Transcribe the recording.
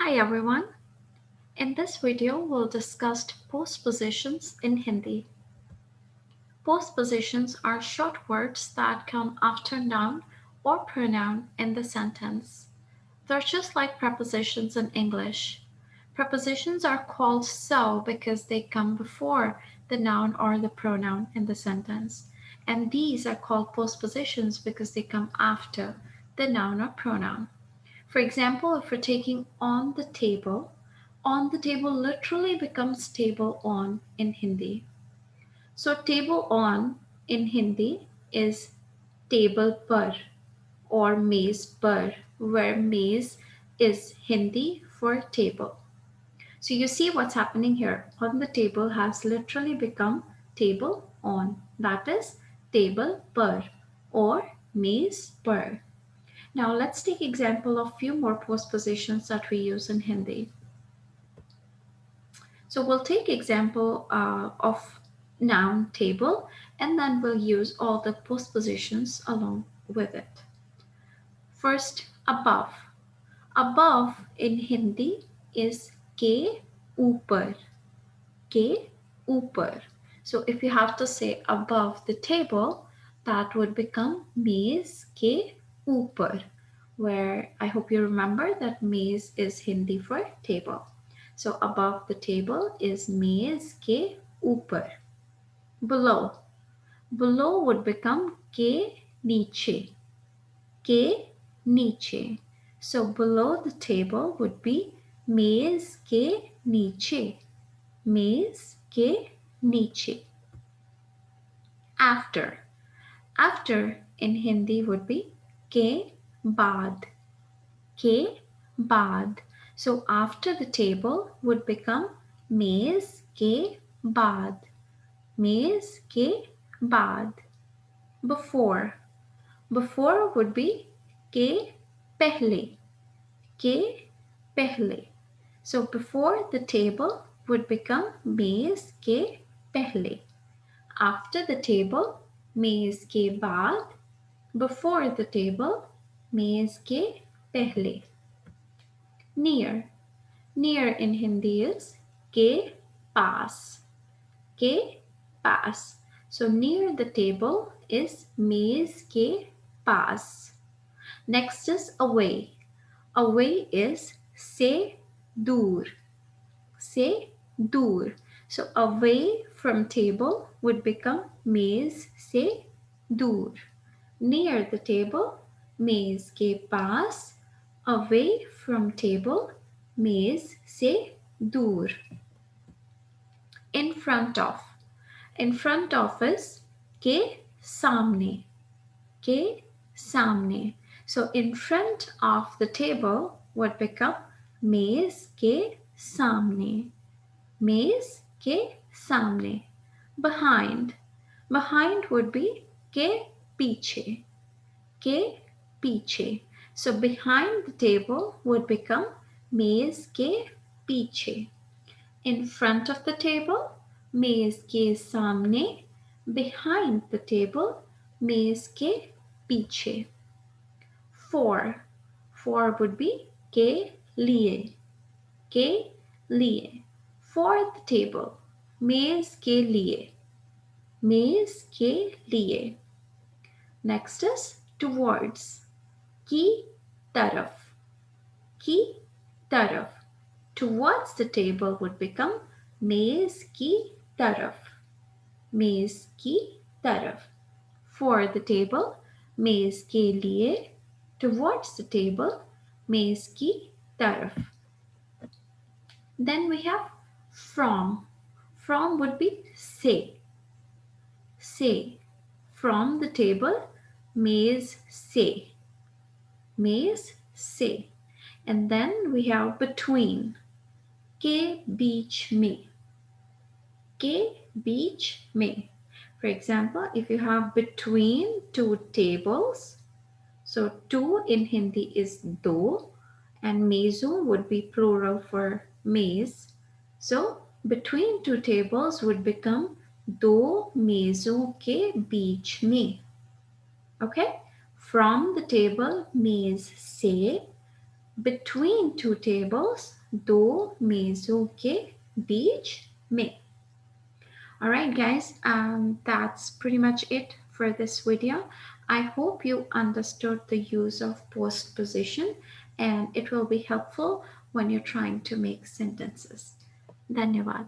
Hi everyone. In this video, we'll discuss postpositions in Hindi. Postpositions are short words that come after noun or pronoun in the sentence. They're just like prepositions in English. Prepositions are called so because they come before the noun or the pronoun in the sentence. And these are called postpositions because they come after the noun or pronoun. For example, if we're taking on the table literally becomes table on in Hindi. So table on in Hindi is table par or maize par, where maize is Hindi for table. So you see what's happening here. On the table has literally become table on. That is table par or maize par. Now let's take example of few more postpositions that we use in Hindi. So we'll take example of noun table and then we'll use all the postpositions along with it. First, above. Above in Hindi is ke upar. Ke upar. So if you have to say above the table, that would become maize ke upar, where I hope you remember that maize is Hindi for table. So above the table is maize ke upar. Below. Below would become ke niche. Ke niche. So below the table would be maize ke niche. Maize ke niche. After. After in Hindi would be ke baad. Ke baad. So after the table would become maize ke baad. Maize ke baad. Before. Before would be ke pehle. Ke pehle. So before the table would become maize ke pehle. After the table, मेज़ के बाद. Before the table, मेज़ के पहले. Near. Near in Hindi is के पास. के पास. So near the table is मेज़ के पास. Next is away. Away is से दूर. से दूर. So away from table would become मेज से दूर. Near the table, मेज के पास. Away from table, मेज से दूर. In front of. In front of is के सामने. के सामने. So in front of the table would become मेज के सामने. मेज के सामने. Behind. Behind would be के पीछे. के पीछे. So behind the table would become मेज के पीछे. In front of the table, मेज के सामने. Behind the table, मेज के पीछे. For. For would be के लिए. के लिए. For the table. मेज के लिए. मेज के लिए. Next is towards. की तरफ. की तरफ. Towards the table would become मेज की तरफ. मेज की तरफ. For the table, मेज के लिए. Towards the table, मेज की तरफ. Then we have from. From would be से. से. From the table, मेज से. मेज से. And then we have between. के बीच में. के बीच में. For example, if you have between two tables, so two in Hindi is do, and mezu would be plural for maize. So between two tables would become दो मेजों के बीच में. Okay? From the table, मेज से. Between two tables, दो मेजों के बीच में. Alright guys, that's pretty much it for this video. I hope you understood the use of postposition and it will be helpful when you're trying to make sentences. धन्यवाद.